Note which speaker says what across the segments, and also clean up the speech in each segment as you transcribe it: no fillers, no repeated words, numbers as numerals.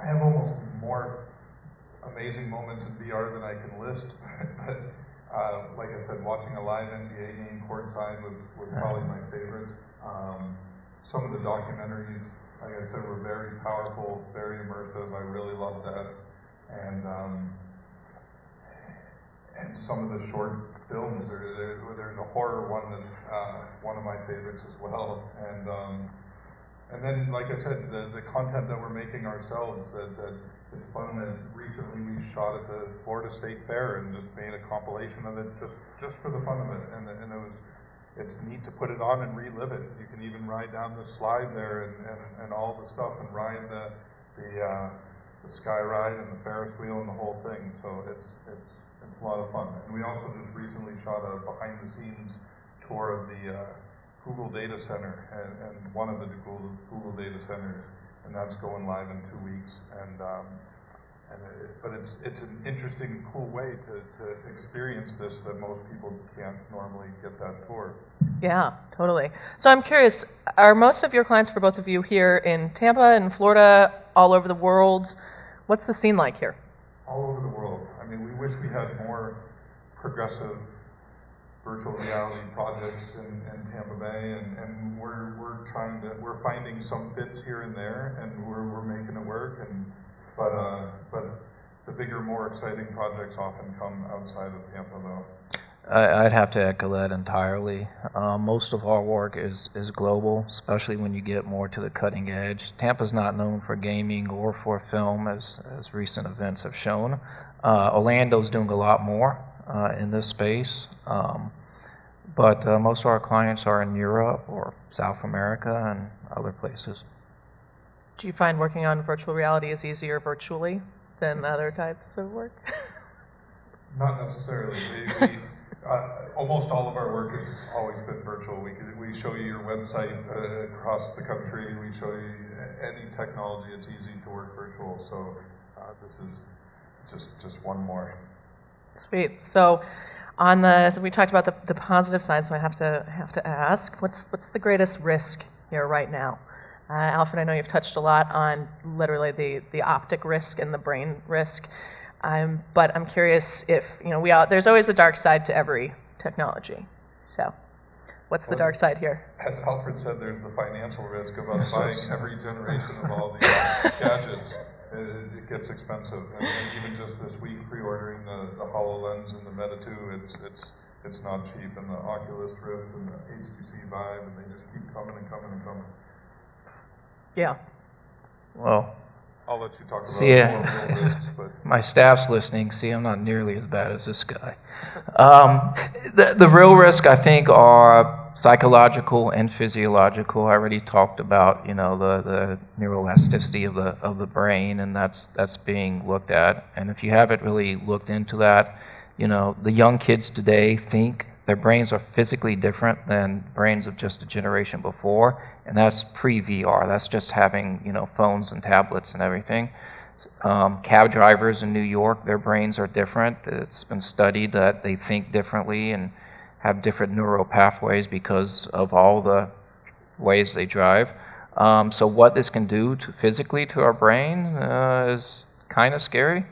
Speaker 1: I have almost more amazing moments in VR than I can list. But like I said, watching a live NBA game courtside was probably my favorite. Some of the documentaries, like I said, were very powerful, very immersive. I really loved that. And some of the short films, there's a horror one that's one of my favorites as well. And then, like I said, the content that we're making ourselves, that it's fun. That recently we shot at the Florida State Fair and just made a compilation of it just for the fun of it. And it's neat to put it on and relive it. You can even ride down the slide there and all the stuff and ride the sky ride and the Ferris wheel and the whole thing. So it's a lot of fun. And we also just recently shot a behind the scenes tour of the Google Data Center and one of the Google Data Centers, and that's going live in 2 weeks. But it's an interesting, cool way to experience this that most people can't normally get that tour.
Speaker 2: Yeah, totally. So I'm curious, are most of your clients, for both of you, here in Tampa, in Florida, all over the world? What's the scene like here?
Speaker 1: All over the world. I mean, we wish we had more progressive virtual reality projects in Tampa Bay, and we're finding some fits here and there, and we're making it work. But the bigger, more exciting projects often come outside of Tampa, though.
Speaker 3: I'd have to echo that entirely. Most of our work is global, especially when you get more to the cutting edge. Tampa's not known for gaming or for film, as recent events have shown. Orlando's doing a lot more in this space, but most of our clients are in Europe or South America and other places.
Speaker 2: Do you find working on virtual reality is easier virtually than other types of work?
Speaker 1: Not necessarily. Almost all of our work has always been virtual. We show you your website across the country. We show you any technology. It's easy to work virtual. So this is just one more.
Speaker 2: Sweet. So so we talked about the positive side. So I have to ask, what's the greatest risk here right now? Alfred, I know you've touched a lot on literally the optic risk and the brain risk. But I'm curious if, there's always a dark side to every technology. So what's the dark side here?
Speaker 1: As Alfred said, there's the financial risk of us buying every generation of all these gadgets. It gets expensive. And even just this week, pre-ordering the HoloLens and the Meta 2, it's not cheap. And the Oculus Rift and the HTC Vive, and they just keep coming and coming and coming.
Speaker 2: Yeah.
Speaker 3: Well,
Speaker 1: I'll let you talk about more real risks, but
Speaker 3: my staff's listening. See, I'm not nearly as bad as this guy. The real risk, I think, are psychological and physiological. I already talked about, the neuroelasticity of the brain, and that's being looked at. And if you haven't really looked into that, the young kids today think their brains are physically different than brains of just a generation before. And that's pre-VR. That's just having, phones and tablets and everything. Cab drivers in New York, their brains are different. It's been studied that they think differently and have different neural pathways because of all the ways they drive. So what this can do physically to our brain is kind of scary,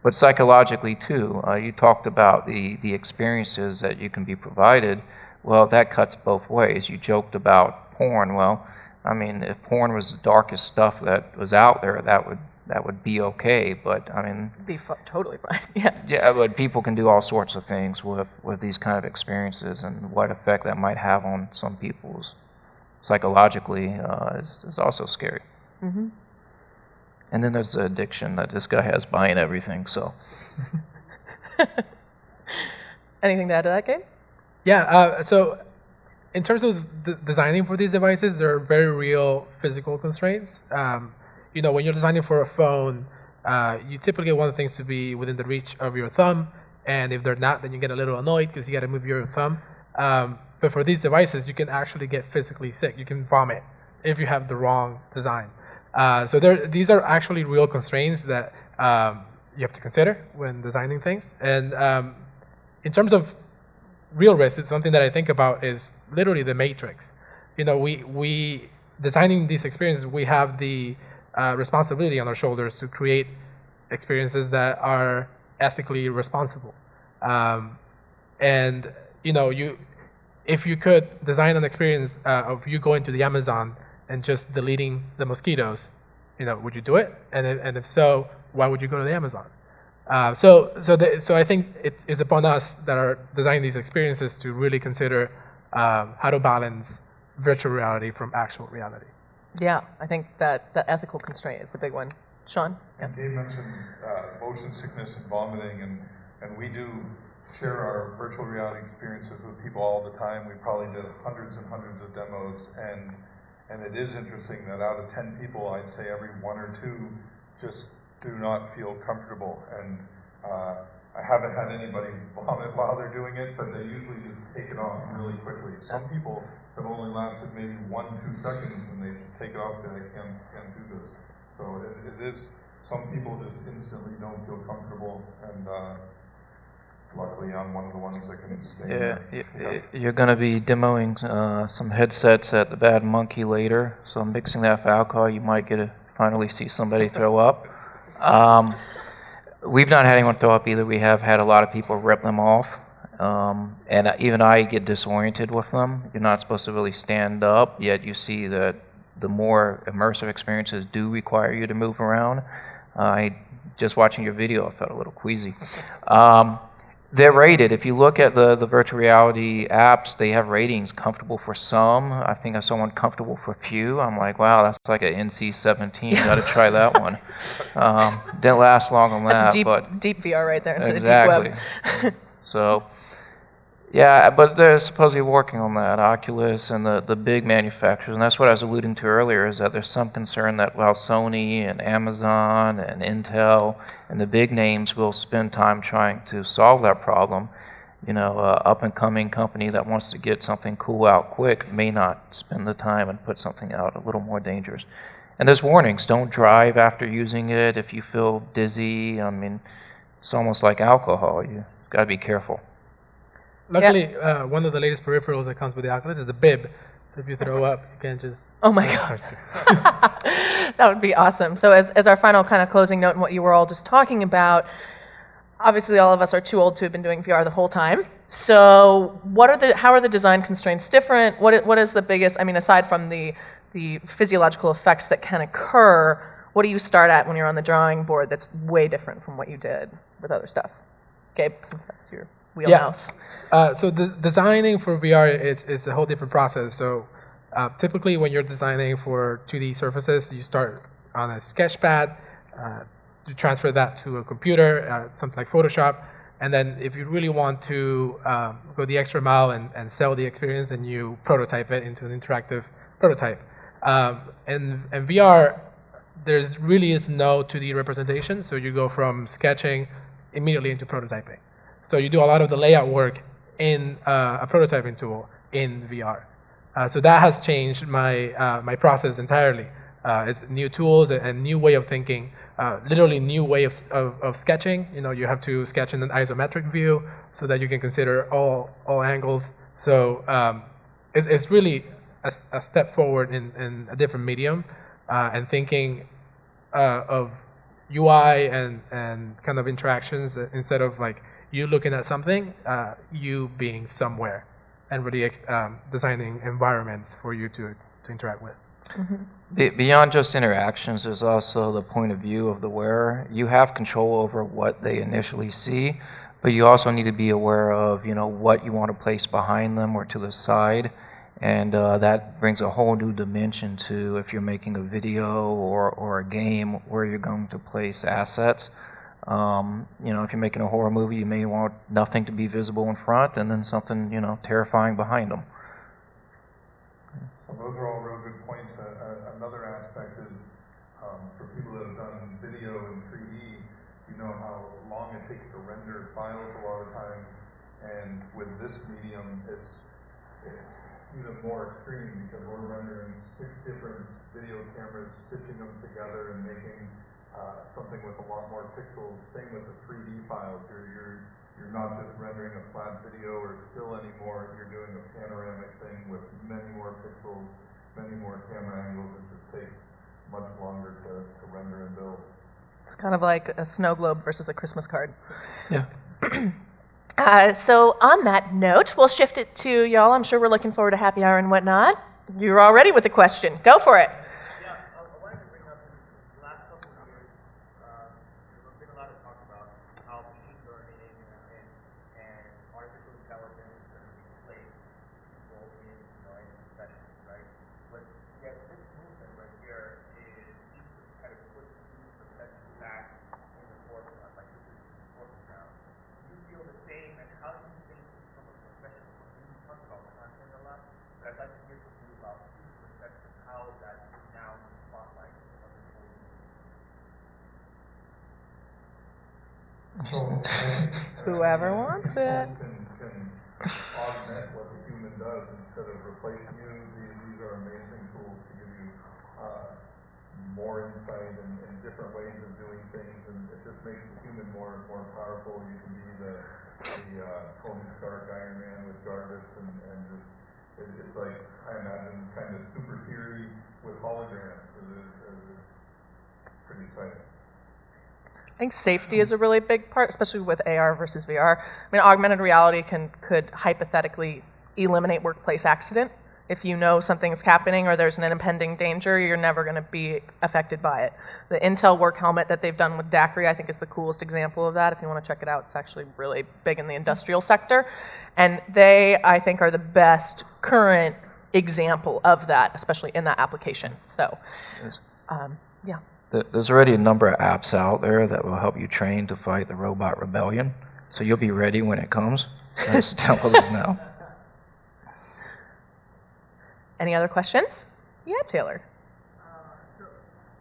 Speaker 3: but psychologically too. You talked about the experiences that you can be provided. Well, that cuts both ways. You joked about porn. Well, I mean, if porn was the darkest stuff that was out there, that would be okay. But I mean,
Speaker 2: be totally fine. Yeah.
Speaker 3: Yeah, but people can do all sorts of things with these kind of experiences, and what effect that might have on some people's psychologically is also scary.
Speaker 2: Mm-hmm.
Speaker 3: And then there's the addiction that this guy has buying everything. So.
Speaker 2: Anything to add to that, Gabe?
Speaker 4: Yeah. So. In terms of designing for these devices, there are very real physical constraints. When you're designing for a phone, you typically want things to be within the reach of your thumb, and if they're not, then you get a little annoyed because you got to move your thumb. But for these devices, you can actually get physically sick. You can vomit if you have the wrong design. So these are actually real constraints that you have to consider when designing things. And in terms of real risk, it's something that I think about is literally the matrix. We designing these experiences, we have the responsibility on our shoulders to create experiences that are ethically responsible. And if you could design an experience of you going to the Amazon and just deleting the mosquitoes, would you do it? And if so, why would you go to the Amazon? So I think it's upon us that are designing these experiences to really consider how to balance virtual reality from actual reality.
Speaker 2: Yeah, I think that the ethical constraint is a big one. Sean? Yeah.
Speaker 1: And Dave mentioned motion sickness and vomiting, and we do share our virtual reality experiences with people all the time. We probably did hundreds and hundreds of demos, and it is interesting that out of 10 people, I'd say every 1 or 2 just do not feel comfortable. And I haven't had anybody vomit while they're doing it, but they usually just take it off really quickly. Some people have only lasted maybe 1-2 seconds, and they just take it off and they can't do this. So it is, some people just instantly don't feel comfortable, and luckily I'm one of the ones that can stay there.
Speaker 3: You're going to be demoing some headsets at the Bad Monkey later, so mixing that for alcohol, you might get to finally see somebody throw up. We've not had anyone throw up either. We have had a lot of people rip them off, and even I get disoriented with them. You're not supposed to really stand up, yet you see that the more immersive experiences do require you to move around. Just watching your video, I felt a little queasy. They're rated. If you look at the virtual reality apps, they have ratings comfortable for some. I think I saw one comfortable for few. I'm like, wow, that's like an NC-17. Got to try that one. Didn't last long on that.
Speaker 2: That's deep VR right there instead
Speaker 3: exactly.
Speaker 2: of deep web.
Speaker 3: So, yeah, but they're supposedly working on that, Oculus and the big manufacturers. And that's what I was alluding to earlier, is that there's some concern that while Sony and Amazon and Intel and the big names will spend time trying to solve that problem, up-and-coming company that wants to get something cool out quick may not spend the time and put something out a little more dangerous. And there's warnings. Don't drive after using it if you feel dizzy. I mean, it's almost like alcohol. You've got to be careful.
Speaker 4: Luckily, one of the latest peripherals that comes with the Oculus is the bib. So if you throw up, you can't just...
Speaker 2: Oh my God. That would be awesome. So as our final kind of closing note and what you were all just talking about, obviously all of us are too old to have been doing VR the whole time. So how are the design constraints different? What is the biggest, aside from the physiological effects that can occur, what do you start at when you're on the drawing board that's way different from what you did with other stuff? Gabe, since that's your wheelhouse.
Speaker 4: Yeah. So designing for VR, it's a whole different process. So typically when you're designing for 2D surfaces, you start on a sketch pad, you transfer that to a computer, something like Photoshop, and then if you really want to go the extra mile and sell the experience, then you prototype it into an interactive prototype. And VR, there really is no 2D representation, so you go from sketching immediately into prototyping. So you do a lot of the layout work in a prototyping tool in VR. So that has changed my process entirely. It's new tools and new way of thinking, literally new way of sketching. You have to sketch in an isometric view so that you can consider all angles. So it's really a step forward in a different medium and thinking of UI and kind of interactions instead of like you looking at something, you being somewhere, and really designing environments for you to interact with.
Speaker 3: Mm-hmm. Beyond just interactions, there's also the point of view of the wearer. You have control over what they initially see, but you also need to be aware of what you want to place behind them or to the side, and that brings a whole new dimension to if you're making a video or a game where you're going to place assets. If you're making a horror movie, you may want nothing to be visible in front and then something, terrifying behind them.
Speaker 1: So those are all real good points. Another aspect is for people that have done video in 3D, you know how long it takes to render files a lot of times, and with this medium, it's even more extreme because we're rendering 6 different video cameras, stitching them together and making something with a lot more pixels. Same with the 3D files. You're not just rendering a flat video or still anymore. You're doing a panoramic thing with many more pixels, many more camera angles. It just takes much longer to render and build.
Speaker 2: It's kind of like a snow globe versus a Christmas card.
Speaker 3: Yeah.
Speaker 2: So on that note, we'll shift it to y'all. I'm sure we're looking forward to happy hour and whatnot. You're all ready with the question. Go for it.
Speaker 5: Yeah, I wanted to bring up the last couple of years, there's been a lot of talk about how machine learning and artificial intelligence is going to replace people in, in professions, right? But yet this movement right here seems to kind of put these professions back in the forefront, like this is the forefront now. Do you feel the same, and how do you think from a professional point of view, you talk about content a lot, but I'd like to hear from you about how that is now in the spotlight of the whole
Speaker 2: Whoever wants it.
Speaker 1: Can augment what the human does instead of replacing you. These are amazing tools to give you more insight and different ways of doing things, and it just makes the human more powerful. You can be the Tony Stark Iron Man with Jarvis, and just it's like, I imagine, kind of super theory with holograms. It's pretty exciting.
Speaker 2: I think safety is a really big part, especially with AR versus VR. I mean, augmented reality could hypothetically eliminate workplace accident. If you know something's happening or there's an impending danger, you're never going to be affected by it. The Intel work helmet that they've done with Daiquiri, I think, is the coolest example of that. If you want to check it out, it's actually really big in the industrial sector. And they, I think, are the best current example of that, especially in that application. So, yeah.
Speaker 3: There's already a number of apps out there that will help you train to fight the robot rebellion. So you'll be ready when it comes. Just tell us now.
Speaker 2: Any other questions? Yeah, Taylor.
Speaker 5: So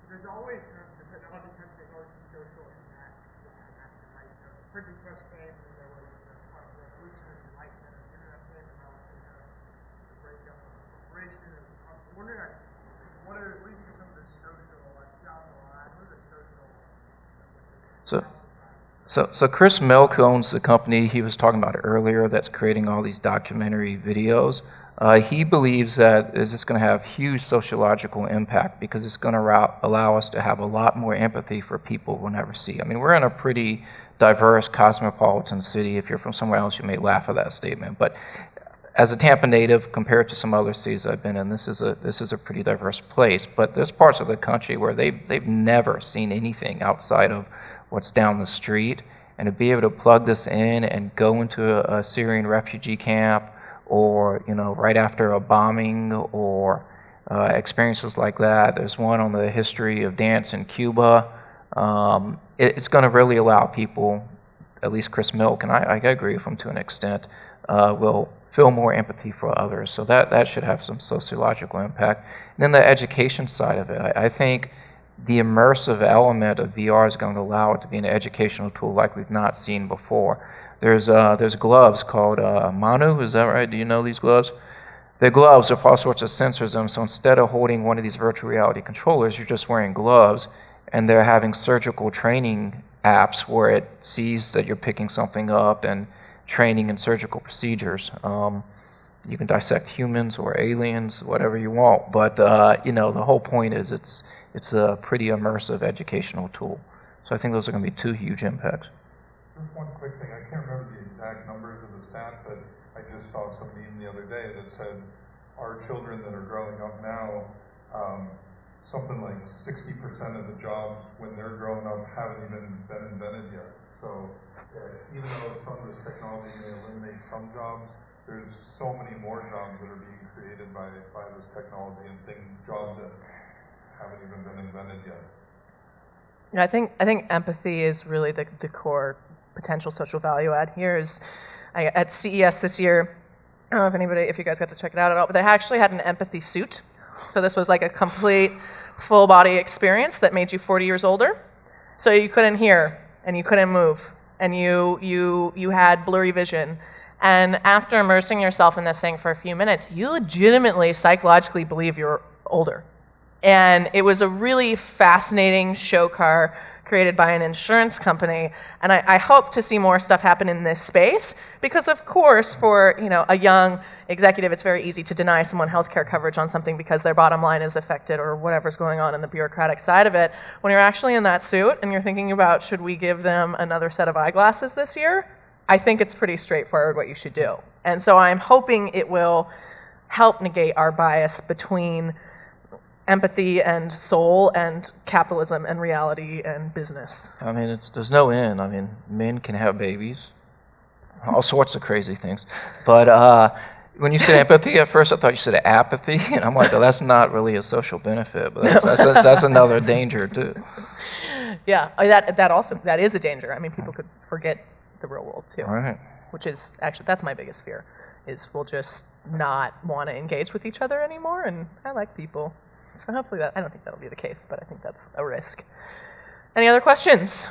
Speaker 5: there's always the technology comes to social impact. Like the printing press came, and there was the revolution and enlightenment of internet came, and now the breakup of the corporation. I'm wondering, what do you think of some of the social, like job line? What are the social?
Speaker 3: So Chris Milk, who owns the company he was talking about earlier, that's creating all these documentary videos. He believes that it's going to have huge sociological impact because it's going to allow us to have a lot more empathy for people we'll never see. I mean, we're in a pretty diverse cosmopolitan city. If you're from somewhere else, you may laugh at that statement. But as a Tampa native, compared to some other cities I've been in, this is a pretty diverse place. But there's parts of the country where they've never seen anything outside of what's down the street. And to be able to plug this in and go into a Syrian refugee camp, or right after a bombing, or experiences like that. There's one on the history of dance in Cuba. It's going to really allow people, at least Chris Milk, and I agree with him to an extent, will feel more empathy for others. So that should have some sociological impact. And then the education side of it, I think the immersive element of VR is going to allow it to be an educational tool like we've not seen before. There's gloves called Manu, is that right? Do you know these gloves? They're gloves with all sorts of sensors in them, so instead of holding one of these virtual reality controllers, you're just wearing gloves, and they're having surgical training apps where it sees that you're picking something up and training in surgical procedures. You can dissect humans or aliens, whatever you want, but the whole point is it's a pretty immersive educational tool. So I think those are going to be two huge impacts.
Speaker 1: Just one quick thing. I can't remember the exact numbers of the stat, but I just saw some meme the other day that said our children that are growing up now, something like 60% of the jobs when they're growing up haven't even been invented yet. So even though some of this technology may eliminate some jobs, there's so many more jobs that are being created by this technology and jobs that haven't even been invented yet.
Speaker 2: Yeah, I think empathy is really the core potential social value add here. At CES this year, I don't know if you guys got to check it out at all, but they actually had an empathy suit. So this was like a complete full body experience that made you 40 years older. So you couldn't hear and you couldn't move and you had blurry vision. And after immersing yourself in this thing for a few minutes, you legitimately psychologically believe you're older. And it was a really fascinating show car created by an insurance company. And I hope to see more stuff happen in this space because, of course, for a young executive, it's very easy to deny someone healthcare coverage on something because their bottom line is affected or whatever's going on in the bureaucratic side of it. When you're actually in that suit and you're thinking about, should we give them another set of eyeglasses this year? I think it's pretty straightforward what you should do. And so I'm hoping it will help negate our bias between empathy and soul and capitalism and reality and business.
Speaker 3: I mean, there's no end. I mean, men can have babies, all sorts of crazy things. But when you said empathy, at first I thought you said apathy, and I'm like, well, that's not really a social benefit, but that's another danger too.
Speaker 2: Yeah, that is a danger. I mean, people could forget the real world too.
Speaker 3: Right.
Speaker 2: Which is actually, that's my biggest fear, is we'll just not want to engage with each other anymore, and I like people. So hopefully I don't think that'll be the case, but I think that's a risk. Any other questions?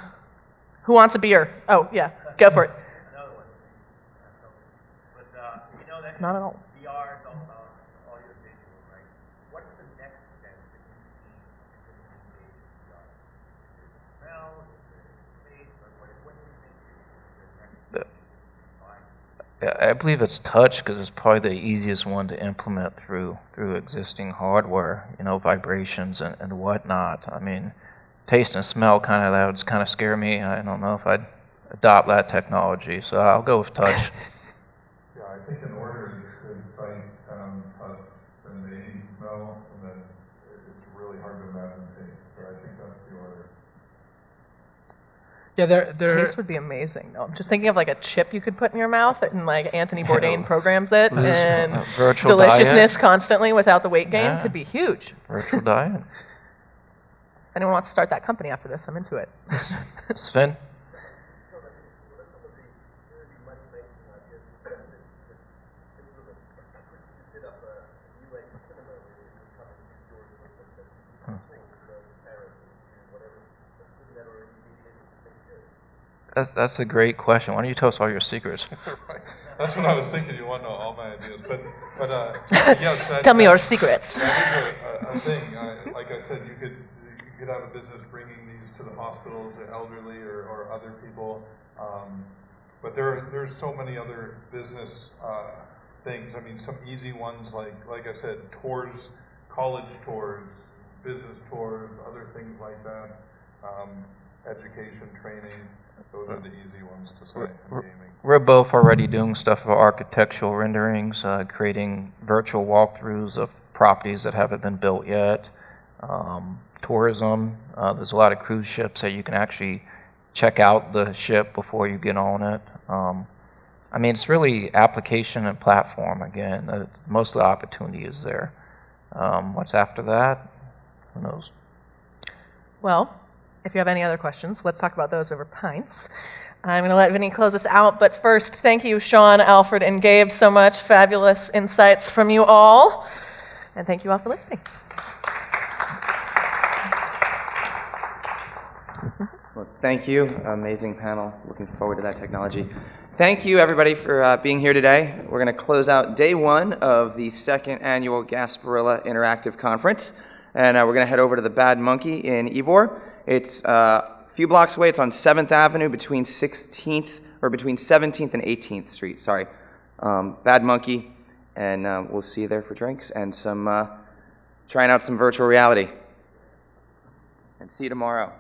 Speaker 2: Who wants a beer? Oh, yeah, go for it.
Speaker 5: Another one. But you know that
Speaker 2: Not at all.
Speaker 5: VR is all about audio visual, right? What's the next step that you see in engage in VR? Is it smell? Is it taste? What do you think is the next
Speaker 3: I believe it's touch because it's probably the easiest one to implement through existing hardware, vibrations and whatnot. I mean, taste and smell that would kind of scare me. I don't know if I'd adopt that technology, so I'll go with touch.
Speaker 1: Yeah, I think in order is sight, sound, touch, and maybe smell, and then it's really hard to imagine taste. So I think that's the order.
Speaker 4: Yeah, there.
Speaker 2: Taste would be amazing. No, I'm just thinking of like a chip you could put in your mouth, and like Anthony Bourdain programs it, and
Speaker 3: virtual
Speaker 2: deliciousness
Speaker 3: diet.
Speaker 2: Constantly without the weight gain
Speaker 3: Yeah.
Speaker 2: could be huge.
Speaker 3: Virtual diet.
Speaker 2: If anyone wants to start that company after this, I'm into it.
Speaker 3: Sven? That's a great question. Why don't you tell us all your secrets?
Speaker 1: Right. That's what I was thinking. You want to know all my ideas, but yes.
Speaker 2: Tell me your secrets.
Speaker 1: That is a thing. Like I said, you could have a business bringing these to the hospitals, the elderly, or other people. But there's so many other business things. I mean, some easy ones like I said, tours, college tours, business tours, other things like that. Education, training. Those are the easy ones to say in gaming.
Speaker 3: We're both already doing stuff for architectural renderings, creating virtual walkthroughs of properties that haven't been built yet. Tourism, there's a lot of cruise ships that you can actually check out the ship before you get on it. I mean, it's really application and platform again. Most of the opportunity is there. What's after that? Who knows?
Speaker 2: Well, if you have any other questions, let's talk about those over pints. I'm going to let Vinny close us out, but first, thank you, Sean, Alfred, and Gabe, so much. Fabulous insights from you all. And thank you all for listening.
Speaker 6: Well, thank you. Amazing panel. Looking forward to that technology. Thank you, everybody, for being here today. We're going to close out day one of the second annual Gasparilla Interactive Conference. And we're going to head over to the Bad Monkey in Ybor. It's a few blocks away. It's on 7th Avenue between 17th and 18th Street. Sorry. Bad Monkey. And we'll see you there for drinks and some trying out some virtual reality. And see you tomorrow.